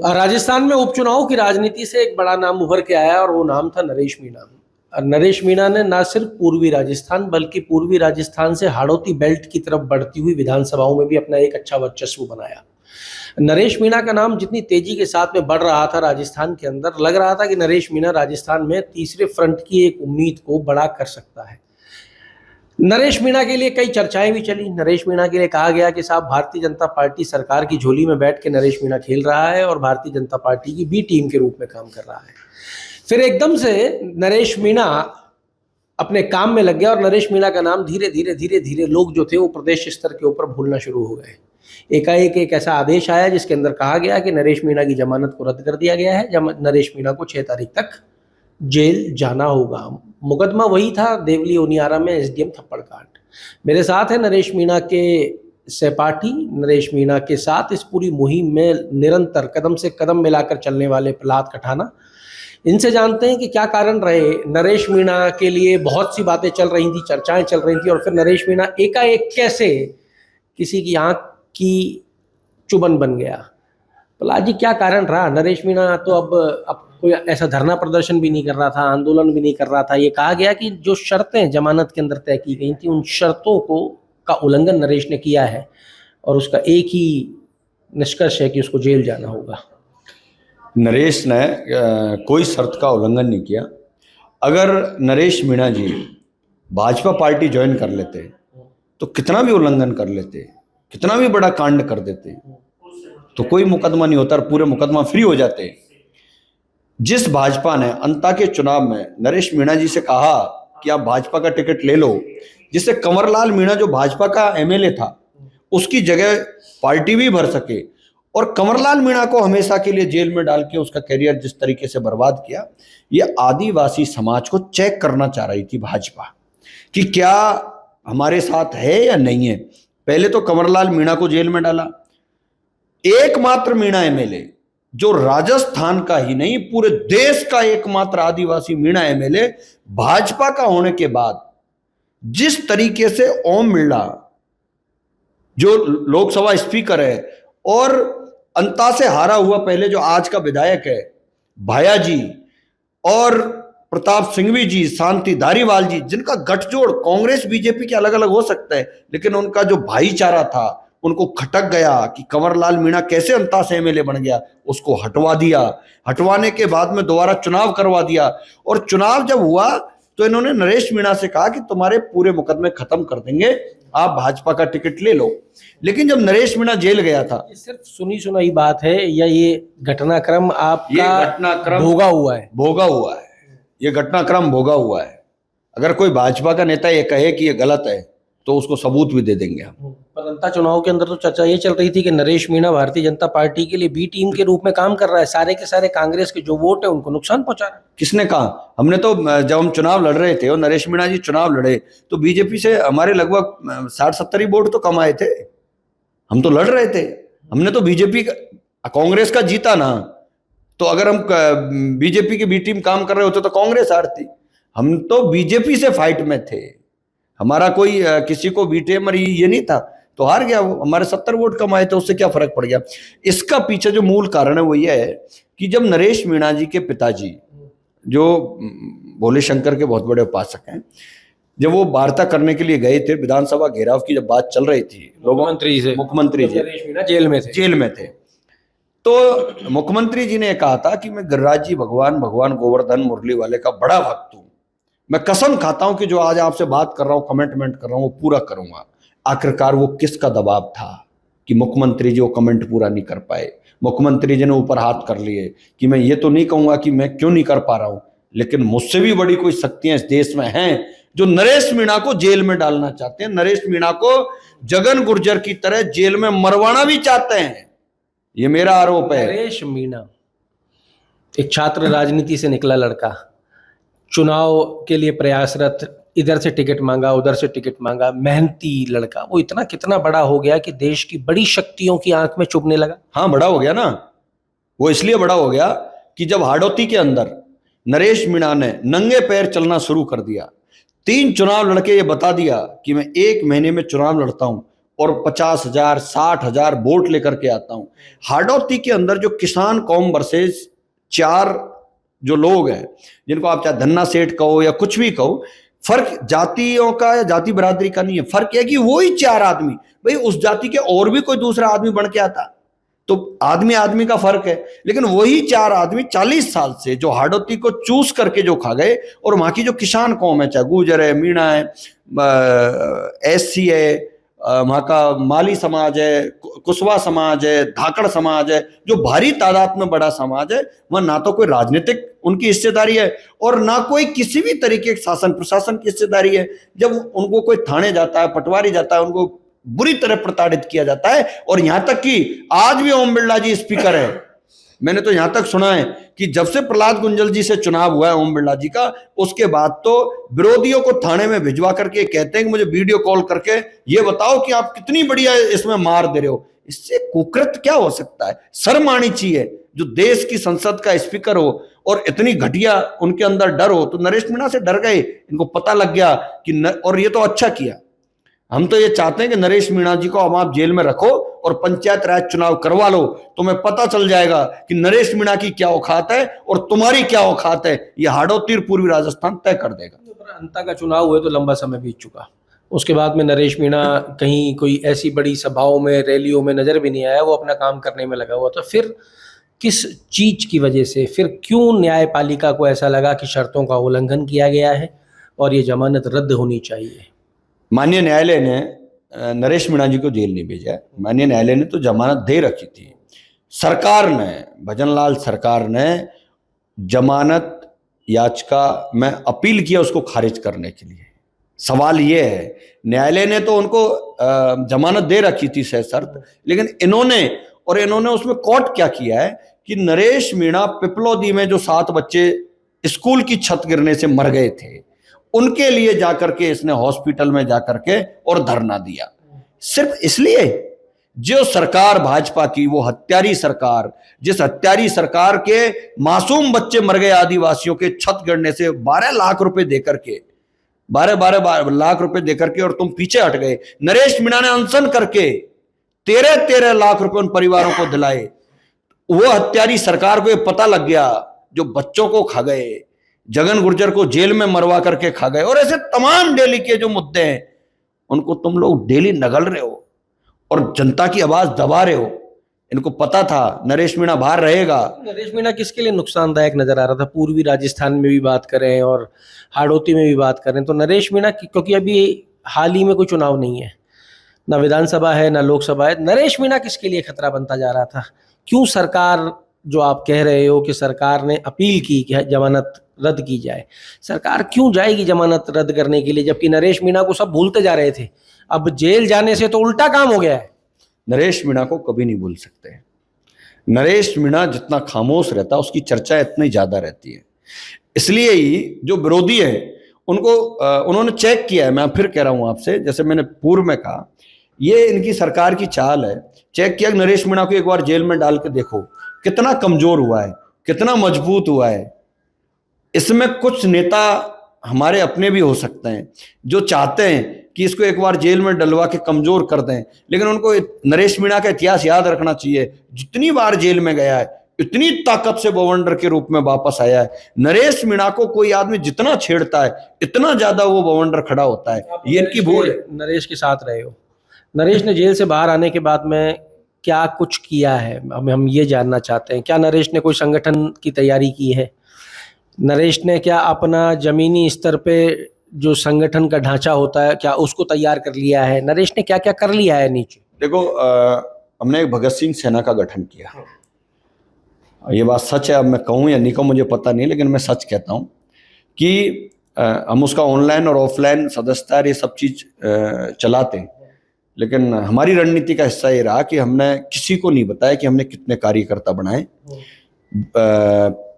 राजस्थान में उपचुनाव की राजनीति से एक बड़ा नाम उभर के आया और वो नाम था नरेश मीणा। और नरेश मीणा ने न सिर्फ पूर्वी राजस्थान बल्कि पूर्वी राजस्थान से हाड़ौती बेल्ट की तरफ बढ़ती हुई विधानसभाओं में भी अपना एक अच्छा वर्चस्व बनाया। नरेश मीणा का नाम जितनी तेजी के साथ में बढ़ रहा था राजस्थान के अंदर, लग रहा था कि नरेश मीणा राजस्थान में तीसरे फ्रंट की एक उम्मीद को बड़ा कर सकता है। नरेश मीणा के लिए कई चर्चाएं भी चली। नरेश मीणा के लिए कहा गया कि साहब भारतीय जनता पार्टी सरकार की झोली में बैठ के नरेश मीणा खेल रहा है और भारतीय जनता पार्टी की बी टीम के रूप में काम कर रहा है। फिर एकदम से नरेश मीणा अपने काम में लग गया और नरेश मीणा का नाम धीरे धीरे लोग जो थे वो प्रदेश स्तर के ऊपर भूलना शुरू हो गए। एकाएक एक ऐसा आदेश आया जिसके अंदर कहा गया कि नरेश मीणा की जमानत को रद्द कर दिया गया है। नरेश मीणा को 6 तारीख तक जेल जाना होगा। मुकदमा वही था देवली ओनियारा में एसडीएम थप्पड़ कांड। मेरे साथ है नरेश मीणा के सहपाठी, नरेश मीणा के साथ इस पूरी मुहिम में निरंतर कदम से कदम मिलाकर चलने वाले प्रहलाद कठाना। इनसे जानते हैं कि क्या कारण रहे। नरेश मीणा के लिए बहुत सी बातें चल रही थी, चर्चाएं चल रही थी और फिर नरेश मीणा एकाएक कैसे किसी की आंख की चुभन बन गया। प्रहलाद जी, क्या कारण रहा? नरेश मीणा तो अब कोई ऐसा धरना प्रदर्शन भी नहीं कर रहा था, आंदोलन भी नहीं कर रहा था। ये कहा गया कि जो शर्तें जमानत के अंदर तय की गई थी उन शर्तों का उल्लंघन नरेश ने किया है और उसका एक ही निष्कर्ष है कि उसको जेल जाना होगा। नरेश ने कोई शर्त का उल्लंघन नहीं किया। अगर नरेश मीणा जी भाजपा पार्टी ज्वाइन कर लेते तो कितना भी उल्लंघन कर लेते, कितना भी बड़ा कांड कर देते तो कोई मुकदमा नहीं होता और पूरे मुकदमा फ्री हो जाते। जिस भाजपा ने अंता के चुनाव में नरेश मीणा जी से कहा कि आप भाजपा का टिकट ले लो, जिससे कंवरलाल मीणा जो भाजपा का एमएलए था उसकी जगह पार्टी भी भर सके और कंवरलाल मीणा को हमेशा के लिए जेल में डाल के उसका करियर जिस तरीके से बर्बाद किया, ये आदिवासी समाज को चेक करना चाह रही थी भाजपा कि क्या हमारे साथ है या नहीं है। पहले तो कंवरलाल मीणा को जेल में डाला। एकमात्र मीणा एमएलए जो राजस्थान का ही नहीं पूरे देश का एकमात्र आदिवासी मीणा एमएलए भाजपा का होने के बाद जिस तरीके से ओम बिरला जो लोकसभा स्पीकर है और अंता से हारा हुआ पहले जो आज का विधायक है भाया जी और प्रताप सिंघवी जी, शांति धारीवाल जी, जिनका गठजोड़ कांग्रेस बीजेपी के अलग अलग हो सकता है लेकिन उनका जो भाईचारा था उनको खटक गया कि कंवरलाल मीणा कैसे अंता से एमएलए बन गया। उसको हटवा दिया। हटवाने के बाद में दोबारा चुनाव करवा दिया और चुनाव जब हुआ तो इन्होंने नरेश मीणा से कहा कि तुम्हारे पूरे मुकदमे खत्म कर देंगे, आप भाजपा का टिकट ले लो। लेकिन जब नरेश मीणा जेल गया था, ये सिर्फ सुनी सुनाई बात है या ये घटनाक्रम आपका भोगा हुआ है? भोगा हुआ है, ये घटनाक्रम भोगा हुआ है। अगर कोई भाजपा का नेता ये कहे कि ये गलत है तो उसको सबूत भी दे देंगे हम। परंता चुनाव के अंदर तो चर्चा ये चल रही थी कि नरेश मीणा भारतीय जनता पार्टी के लिए बी टीम के रूप में काम कर रहा है, सारे के सारे कांग्रेस के जो वोट है उनको नुकसान पहुंचा रहा है। किसने कहा? हमने तो जब हम चुनाव लड़ रहे थे और नरेश मीणा जी चुनाव लड़े तो बीजेपी से हमारे लगभग 60-70 ही वोट तो कम आए थे। हम तो लड़ रहे थे, हमने तो बीजेपी कांग्रेस का जीता ना। तो अगर हम बीजेपी की बी टीम काम कर रहे होते तो कांग्रेस हारती। हम तो बीजेपी से फाइट में थे, हमारा कोई किसी को बी टीम ये नहीं था तो हार गया वो। हमारे 70 वोट कम आए थे, उससे क्या फर्क पड़ गया। इसका पीछे जो मूल कारण है वो ये है कि जब नरेश मीणा जी के पिताजी जो भोले शंकर के बहुत बड़े उपासक हैं, जब वो वार्ता करने के लिए गए थे, विधानसभा घेराव की जब बात चल रही थी, मुख्यमंत्री जी नरेश मीणा जेल में थे तो मुख्यमंत्री जी ने कहा था कि मैं गिरिराज जी भगवान गोवर्धन मुरली वाले का बड़ा भक्त हूं, मैं कसम खाता हूं कि जो आज आपसे बात कर रहा हूं, कमेंट कर रहा हूं, वो पूरा करूंगा। आखिरकार वो किसका दबाव था कि मुख्यमंत्री जी वो कमेंट पूरा नहीं कर पाए। मुख्यमंत्री जी ने ऊपर हाथ कर लिए कि मैं ये तो नहीं कहूंगा कि मैं क्यों नहीं कर पा रहा हूं, लेकिन मुझसे भी बड़ी कोई शक्तियां इस देश में हैं जो नरेश मीणा को जेल में डालना चाहते हैं, नरेश मीणा को जगन गुर्जर की तरह जेल में मरवाना भी चाहते हैं। ये मेरा आरोप है। नरेश मीणा एक छात्र राजनीति से निकला लड़का, चुनाव के लिए प्रयासरत, इधर से टिकट मांगा उधर से टिकट मांगा, मेहनती लड़का, वो इतना कितना बड़ा हो गया कि देश की बड़ी शक्तियों की आंख में चुभने लगा। हाँ, बड़ा हो गया ना। वो इसलिए बड़ा हो गया कि जब हाड़ौती के अंदर नरेश मीणा ने नंगे पैर चलना शुरू कर दिया, 3 चुनाव लड़के ये बता दिया कि मैं 1 महीने में चुनाव लड़ता हूं और 50,000 60,000 वोट लेकर के आता हूं। हाड़ौती के अंदर जो किसान कौम वर्सेस 4 जो लोग हैं, जिनको आप चाहे धन्ना सेठ कहो या कुछ भी कहो, फर्क जातियों का या जाति बिरादरी का नहीं है, फर्क है कि वही 4 आदमी, भाई उस जाति के और भी कोई दूसरा आदमी बन के आता तो आदमी आदमी का फर्क है, लेकिन वही 4 आदमी 40 साल से जो हाड़ौती को चूस करके जो खा गए, और वहां की जो किसान कौम है, चाहे गुर्जर है, मीणा है, एससी है, वहाँ का माली समाज है, कुशवा समाज है, धाकड़ समाज है, जो भारी तादाद में बड़ा समाज है, वह ना तो कोई राजनीतिक उनकी हिस्सेदारी है और ना कोई किसी भी तरीके के शासन प्रशासन की हिस्सेदारी है। जब उनको कोई थाने जाता है, पटवारी जाता है, उनको बुरी तरह प्रताड़ित किया जाता है। और यहां तक कि आज भी ओम बिरला जी स्पीकर है। मैंने तो यहां तक सुना है कि जब से प्रहलाद गुंजल जी से चुनाव हुआ है ओम बिरला जी का, उसके बाद तो विरोधियों को थाने में भिजवा करके कहते हैं कि मुझे वीडियो कॉल करके ये बताओ कि आप कितनी बढ़िया इसमें मार दे रहे हो। इससे कुकृत क्या हो सकता है? शर्म आनी चाहिए जो देश की संसद का स्पीकर हो और इतनी घटिया उनके अंदर डर हो। तो नरेश मीणा से डर गए, इनको पता लग गया कि और ये तो अच्छा किया। हम तो ये चाहते हैं कि नरेश मीणा जी को अब आप जेल में रखो और पंचायत राज चुनाव करवा लो, तुम्हें पता चल जाएगा कि नरेश मीणा की क्या औकात है और तुम्हारी क्या औकात है। ये हाड़ौती पूर्वी राजस्थान तय कर देगा। अंता का चुनाव हुए तो लंबा समय बीत चुका, उसके बाद में नरेश मीणा कहीं कोई ऐसी बड़ी सभाओं में, रैलियों में नजर भी नहीं आया। वो अपना काम करने में लगा हुआ था। फिर किस चीज की वजह से, फिर क्यों न्यायपालिका को ऐसा लगा कि शर्तों का उल्लंघन किया गया है और ये जमानत रद्द होनी चाहिए? माननीय न्यायालय ने नरेश मीणा जी को जेल नहीं भेजा। माननीय न्यायालय ने तो जमानत दे रखी थी। सरकार ने, भजनलाल सरकार ने जमानत याचिका में अपील किया उसको खारिज करने के लिए। सवाल ये है, न्यायालय ने तो उनको जमानत दे रखी थी सशर्त, लेकिन इन्होंने उसमें कोर्ट क्या किया है कि नरेश मीणा पिपलोदी में जो 7 बच्चे स्कूल की छत गिरने से मर गए थे, उनके लिए जाकर के इसने हॉस्पिटल में जाकर के और धरना दिया। सिर्फ इसलिए जो सरकार भाजपा की, वो हत्यारी सरकार, जिस हत्यारी सरकार के मासूम बच्चे मर गए आदिवासियों के छत गिरने से 12 लाख रुपए देकर के, 12 लाख रुपए देकर के, और तुम पीछे हट गए। नरेश मीणा ने अनशन करके 13 लाख रुपए उन परिवारों को दिलाए। वो हत्यारी सरकार को ये पता लग गया, जो बच्चों को खा गए, जगन गुर्जर को जेल में मरवा करके खा गए, और ऐसे तमाम डेली के जो मुद्दे हैं उनको तुम लोग डेली नगल रहे हो और जनता की आवाज दबा रहे हो। इनको पता था नरेश मीणा बाहर रहेगा। नरेश मीणा किसके लिए नुकसानदायक नजर आ रहा था? पूर्वी राजस्थान में भी बात करें और हाड़ौती में भी बात करें तो नरेश मीणा क्योंकि अभी हाल ही में कोई चुनाव नहीं है, ना विधानसभा है ना लोकसभा है, नरेश मीणा किसके लिए खतरा बनता जा रहा था? क्यों सरकार, जो आप कह रहे हो कि सरकार ने अपील की कि जमानत रद्द की जाए, सरकार क्यों जाएगी जमानत रद्द करने के लिए, जबकि नरेश मीणा को सब भूलते जा रहे थे? अब जेल जाने से तो उल्टा काम हो गया है। नरेश मीणा को कभी नहीं भूल सकते। नरेश मीणा जितना खामोश रहता है उसकी चर्चा इतनी ज्यादा रहती है। इसलिए ही जो विरोधी है उनको उन्होंने चेक किया है। मैं फिर कह रहा हूं आपसे, जैसे मैंने पूर्व में कहा, ये इनकी सरकार की चाल है। चेक किया नरेश मीणा को एक बार जेल में डाल के देखो कितना कमजोर हुआ है, कितना मजबूत हुआ है। इसमें कुछ नेता हमारे अपने भी हो सकते हैं जो चाहते हैं कि इसको एक बार जेल में डलवा के कमजोर कर दें, लेकिन उनको नरेश मीणा का इतिहास याद रखना चाहिए। जितनी बार जेल में गया है इतनी ताकत से बवंडर के रूप में वापस आया है। नरेश मीणा को कोई आदमी जितना छेड़ता है इतना ज्यादा वो बवंडर खड़ा होता है। ये इनकी भूल है। नरेश के साथ रहे हो, नरेश ने जेल से बाहर आने के बाद में क्या कुछ किया है, हम ये जानना चाहते हैं। क्या नरेश ने कोई संगठन की तैयारी की है? नरेश ने क्या अपना जमीनी स्तर पे जो संगठन का ढांचा होता है क्या उसको तैयार कर लिया है? नरेश ने क्या क्या कर लिया है नीचे? देखो, हमने एक भगत सिंह सेना का गठन किया। ये बात सच है, अब मैं कहूँ या नहीं कहूँ मुझे पता नहीं, लेकिन मैं सच कहता हूँ कि हम उसका ऑनलाइन और ऑफलाइन सदस्यता ये सब चीज चलाते हैं, लेकिन हमारी रणनीति का हिस्सा ये रहा कि हमने किसी को नहीं बताया कि हमने कितने कार्यकर्ता बनाए।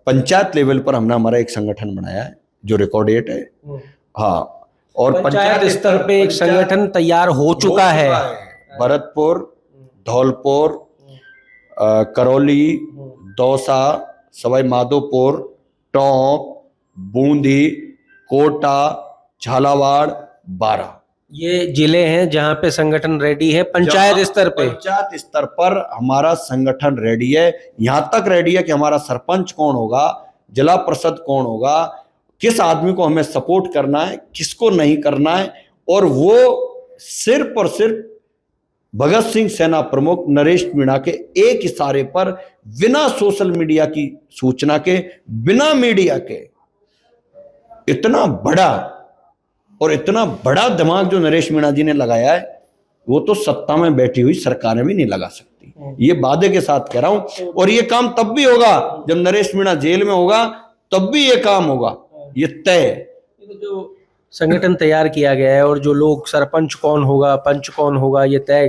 पंचायत लेवल पर हमने हमारा एक संगठन बनाया है जो रिकॉर्डेड है। हाँ, और पंचायत स्तर पे एक संगठन तैयार हो चुका है। भरतपुर, धौलपुर, करौली, दौसा, सवाई माधोपुर, टोंक, बूंदी, कोटा, झालावाड़, बारा, ये जिले हैं जहां पे संगठन रेडी है, पंचायत स्तर पे। पंचायत स्तर पर हमारा संगठन रेडी है, यहां तक रेडी है कि हमारा सरपंच कौन होगा, जिला परिषद कौन होगा, किस आदमी को हमें सपोर्ट करना है, किसको नहीं करना है, और वो सिर्फ और सिर्फ भगत सिंह सेना प्रमुख नरेश मीणा के एक इशारे पर, बिना सोशल मीडिया की सूचना के, बिना मीडिया के, इतना बड़ा और इतना बड़ा दिमाग जो नरेश मीणा जी ने लगाया है, वो तो सत्ता में बैठी हुई सरकारें भी नहीं लगा सकती। ये वादे के साथ कह रहा हूं। और ये काम तब भी होगा जब नरेश मीणा जेल में होगा, तब भी ये काम होगा, ये तय। जो संगठन तैयार किया गया है और जो लोग, सरपंच कौन होगा, पंच कौन होगा, ये तय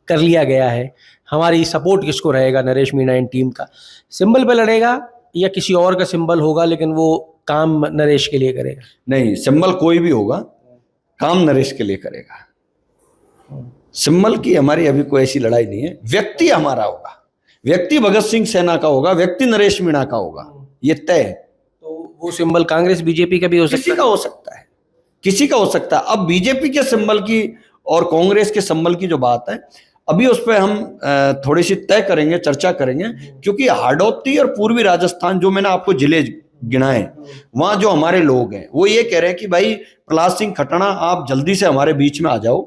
कर लिया गया है। हमारी सपोर्ट किसको रहेगा, नरेश मीणा इन टीम का सिंबल पे लड़ेगा या किसी और का सिंबल होगा, लेकिन वो काम नरेश के लिए करेगा? नहीं, सिंबल कोई भी होगा, काम नरेश के लिए करेगा। सिंबल की हमारी अभी कोई ऐसी लड़ाई नहीं है। व्यक्ति हमारा होगा, व्यक्ति भगत सिंह सेना का होगा, व्यक्ति नरेश मीणा का होगा, ये तय है। तो वो सिंबल कांग्रेस बीजेपी का भी हो सकता है, किसी का हो सकता है, किसी का हो सकता है। अब बीजेपी के सिंबल की और कांग्रेस के सिंबल की जो बात है, अभी उस पर हम थोड़ी सी तय करेंगे, चर्चा करेंगे, क्योंकि हाड़ौती और पूर्वी राजस्थान, जो मैंने आपको जिले गिनाए, वहां जो हमारे लोग हैं वो ये कह रहे हैं कि भाई प्रहलाद सिंह खट्टना, आप जल्दी से हमारे बीच में आ जाओ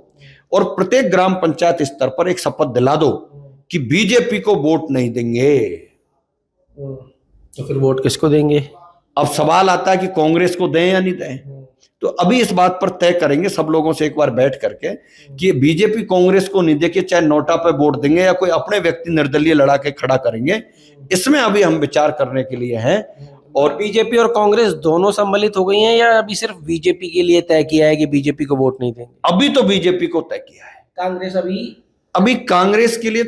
और प्रत्येक ग्राम पंचायत स्तर पर एक शपथ दिला दो कि बीजेपी को वोट नहीं देंगे। तो फिर वोट किसको देंगे? अब सवाल आता है कि कांग्रेस को दें या नहीं दें। तो अभी इस बात पर तय करेंगे सब लोगों से एक बार बैठ करके कि बीजेपी कांग्रेस को नहीं देके चाहे नोटा पे वोट देंगे या कोई अपने व्यक्ति निर्दलीय लड़ा के खड़ा करेंगे। इसमें अभी हम विचार करने के लिए हैं। और बीजेपी और कांग्रेस दोनों सम्मिलित हो गई हैं या अभी सिर्फ बीजेपी के लिए तय किया है कि बीजेपी को वोट नहीं देंगे? अभी तो बीजेपी को तय किया है। कांग्रेस अभी कांग्रेस के लिए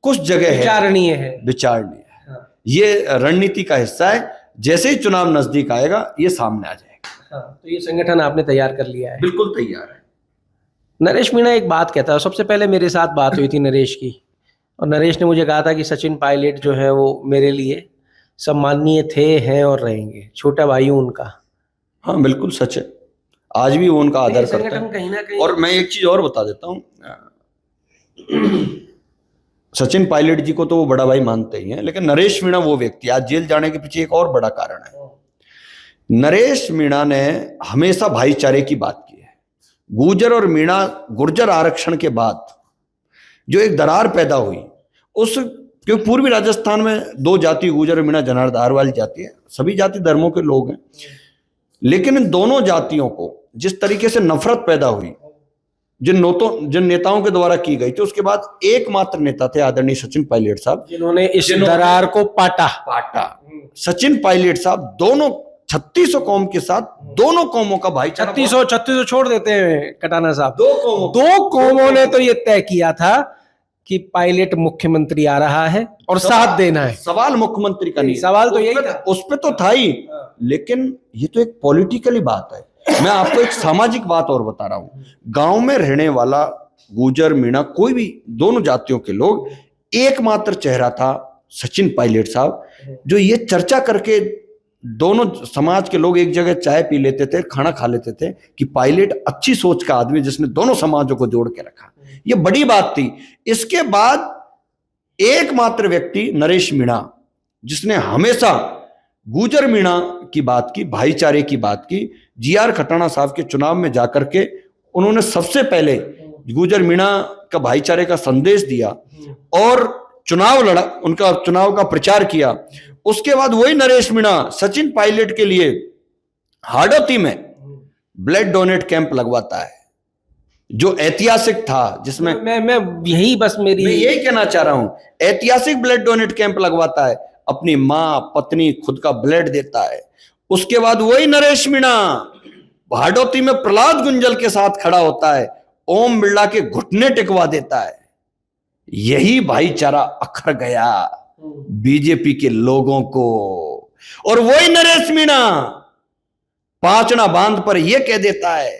कुछ जगह है विचारणीय है। हाँ। ये रणनीति का हिस्सा है। जैसे ही चुनाव नजदीक आएगा ये सामने आ जाएगा। हाँ, तो ये संगठन आपने तैयार कर लिया है? बिल्कुल तैयार है। नरेश मीणा एक बात कहता है, सबसे पहले मेरे साथ बात हुई थी नरेश की, और नरेश ने मुझे कहा था कि सचिन पायलट जो है वो मेरे लिए सम्माननीय थे, हैं और रहेंगे, छोटा भाई हूं उनका। हाँ बिल्कुल सच है, आज भी वो उनका आदर करता है। कहीं ना कहीं, और मैं एक चीज और बता देता हूँ, सचिन पायलट जी को तो वो बड़ा भाई मानते ही हैं, लेकिन नरेश मीणा वो व्यक्ति, आज जेल जाने के पीछे एक और बड़ा कारण है। नरेश मीणा ने हमेशा भाईचारे की बात की है। गुर्जर और मीणा, गुर्जर आरक्षण के बाद जो एक दरार पैदा हुई, उस, क्योंकि पूर्वी राजस्थान में दो जाति, गुर्जर और मीणा जनाधार वाली जाति है, सभी जाति धर्मों के लोग हैं, लेकिन इन दोनों जातियों को जिस तरीके से नफरत पैदा हुई, जिन नेताओं के द्वारा की गई थी, उसके बाद एकमात्र नेता थे आदरणीय सचिन पायलट साहब, जिन्होंने इस दरार को पाटा। सचिन पायलट साहब दोनों 3600 कौम के साथ, दोनों कौमों का भाईचारा, 3600 छोड़ देते हैं कटाना साहब, दो कौमों ने तो ये तय किया था कि पायलट मुख्यमंत्री आ रहा है और साथ देना है। सवाल मुख्यमंत्री का नहीं, सवाल तो यही था, उस पे तो था ही, लेकिन ये तो एक पॉलिटिकली बात है। मैं आपको एक सामाजिक बात और बता रहा हूं। गांव में रहने वाला गुर्जर, मीणा, कोई भी दोनों जातियों के लोग, एकमात्र चेहरा था सचिन पायलट साहब, जो ये चर्चा करके दोनों समाज के लोग एक जगह चाय पी लेते थे, खाना खा लेते थे कि पायलट अच्छी सोच का आदमी, जिसने दोनों समाजों को जोड़ के रखा। ये बड़ी बात थी। इसके बाद एकमात्र व्यक्ति नरेश मीणा, जिसने हमेशा गुर्जर मीणा की बात की, भाईचारे की बात की। जीआर खट्टना साहब के चुनाव में जाकर के उन्होंने सबसे पहले गुर्जर मीणा का भाईचारे का संदेश दिया और चुनाव लड़ा, उनका चुनाव का प्रचार किया। उसके बाद वही नरेश मीणा सचिन पायलट के लिए हाड़ौती में ब्लड डोनेट कैंप लगवाता है, जो ऐतिहासिक था, जिसमें मैं यही बस मैं यही कहना चाह रहा हूं, ऐतिहासिक ब्लड डोनेट कैंप लगवाता है, अपनी मां, पत्नी, खुद का ब्लड देता है। उसके बाद वही नरेश मीणा हाड़ौती में प्रहलाद गुंजल के साथ खड़ा होता है, ओम बिरला के घुटने टिकवा देता है। यही भाईचारा अखर गया बीजेपी के लोगों को। और वही नरेश मीणा पांचना बांध पर यह कह देता है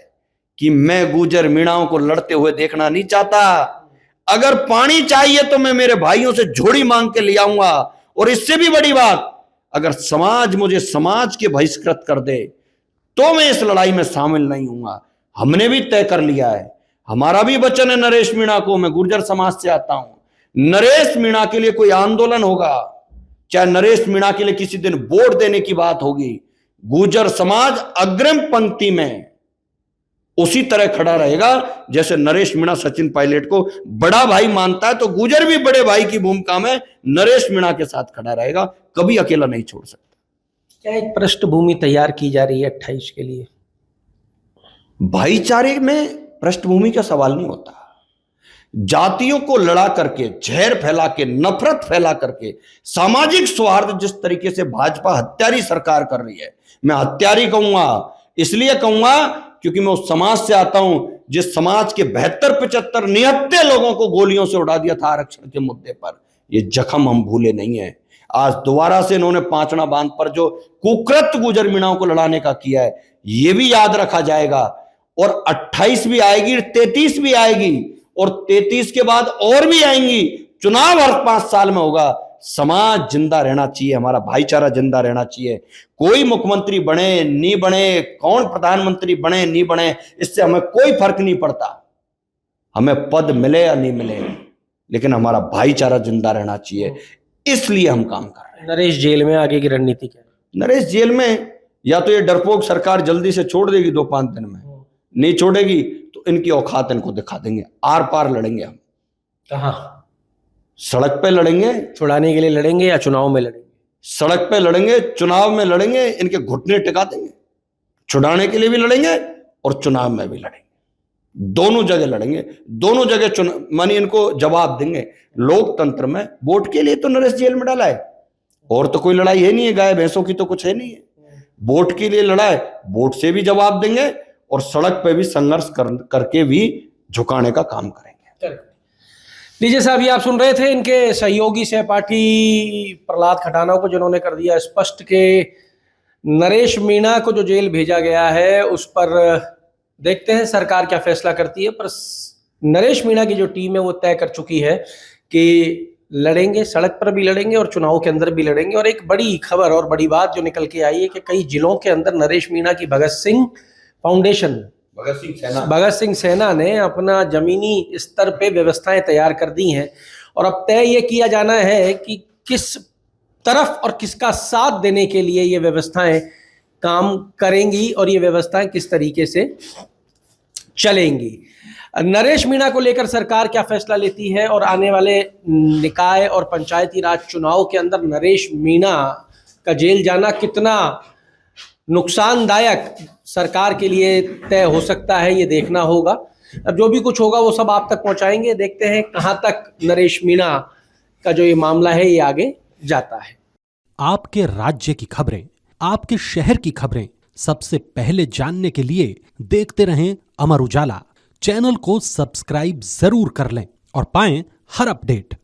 कि मैं गुर्जर मीणाओं को लड़ते हुए देखना नहीं चाहता, अगर पानी चाहिए तो मैं मेरे भाइयों से झोड़ी मांग के ले आऊंगा, और इससे भी बड़ी बात, अगर समाज मुझे समाज के बहिष्कृत कर दे तो मैं इस लड़ाई में शामिल नहीं हूंगा। हमने भी तय कर लिया है, हमारा भी वचन है नरेश मीणा को, मैं गुर्जर समाज से आता हूं, नरेश मीणा के लिए कोई आंदोलन होगा, चाहे नरेश मीणा के लिए किसी दिन वोट देने की बात होगी, गुर्जर समाज अग्रिम पंक्ति में उसी तरह खड़ा रहेगा जैसे नरेश मीणा सचिन पायलट को बड़ा भाई मानता है, तो गुर्जर भी बड़े भाई की भूमिका में नरेश मीणा के साथ खड़ा रहेगा, कभी अकेला नहीं छोड़ सकता। क्या एक पृष्ठभूमि तैयार की जा रही है 28 के लिए? भाईचारे में पृष्ठभूमि का सवाल नहीं होता। जातियों को लड़ा करके, जहर फैला के, नफरत फैला करके, सामाजिक सौहार्द जिस तरीके से भाजपा हत्यारी सरकार कर रही है, मैं हत्यारी कहूंगा, इसलिए कहूंगा क्योंकि मैं उस समाज से आता हूं जिस समाज के 72-75 निहत्ते लोगों को गोलियों से उड़ा दिया था आरक्षण के मुद्दे पर। ये जख्म हम भूले नहीं है। आज दोबारा से इन्होंने पांचना बांध पर जो कुकृत्य गुर्जर मीणाओं को लड़ाने का किया है, ये भी याद रखा जाएगा। और 28 भी आएगी, 33 भी आएगी, और 33 के बाद और भी आएंगी। चुनाव हर 5 साल में होगा। समाज जिंदा रहना चाहिए, हमारा भाईचारा जिंदा रहना चाहिए। कोई मुख्यमंत्री बने नहीं बने, कौन प्रधानमंत्री बने नहीं बने, इससे हमें कोई फर्क नहीं पड़ता। हमें पद मिले या नहीं मिले, लेकिन हमारा भाईचारा जिंदा रहना चाहिए, इसलिए हम काम कर रहे हैं। नरेश जेल में आगे की रणनीति क्या है? नरेश जेल में या तो ये डरपोक सरकार जल्दी से छोड़ देगी 2-5 दिन में, नहीं छोड़ेगी तो इनकी औकात इनको दिखा देंगे, आर पार लड़ेंगे हम। कहाँ? सड़क पे लड़ेंगे। छुड़ाने के लिए लड़ेंगे या चुनाव में लड़ेंगे? सड़क पे लड़ेंगे, चुनाव में लड़ेंगे, इनके घुटने टिका देंगे। छुड़ाने के लिए भी लड़ेंगे और चुनाव में भी लड़ेंगे, दोनों जगह लड़ेंगे, दोनों जगह मानी इनको जवाब देंगे। लोकतंत्र में वोट के लिए तो नरेश जेल में डाला है, और तो कोई लड़ाई है नहीं है, गाय भैंसों की तो कुछ है नहीं है। वोट के लिए लड़ा है, वोट से भी जवाब देंगे और सड़क पे भी संघर्ष करके भी झुकाने का काम करेंगे। लीजिए साहब, ये आप सुन रहे थे इनके सहयोगी सहपाठी प्रहलाद खटाना को, जिन्होंने कर दिया स्पष्ट कि नरेश मीणा को जो जेल भेजा गया है उस पर देखते हैं सरकार क्या फैसला करती है। पर नरेश मीणा की जो टीम है वो तय कर चुकी है कि लड़ेंगे, सड़क पर भी लड़ेंगे और चुनाव के अंदर भी लड़ेंगे। और एक बड़ी खबर और बड़ी बात जो निकल के आई है कि कई जिलों के अंदर नरेश मीणा की भगत सिंह फाउंडेशन, भगत सिंह सेना ने अपना जमीनी स्तर पे व्यवस्थाएं तैयार कर दी हैं। और अब तय ये किया जाना है कि किस तरफ और किसका साथ देने के लिए ये व्यवस्थाएं काम करेंगी और ये व्यवस्थाएं किस तरीके से चलेंगी। नरेश मीणा को लेकर सरकार क्या फैसला लेती है और आने वाले निकाय और पंचायती राज चुनाव के अंदर नरेश मीणा का जेल जाना कितना नुकसानदायक सरकार के लिए तय हो सकता है, ये देखना होगा। अब जो भी कुछ होगा वो सब आप तक पहुंचाएंगे। देखते हैं कहां तक नरेश मीणा का जो ये मामला है ये आगे जाता है। आपके राज्य की खबरें, आपके शहर की खबरें सबसे पहले जानने के लिए देखते रहें अमर उजाला। चैनल को सब्सक्राइब जरूर कर लें और पाएं हर अपडेट।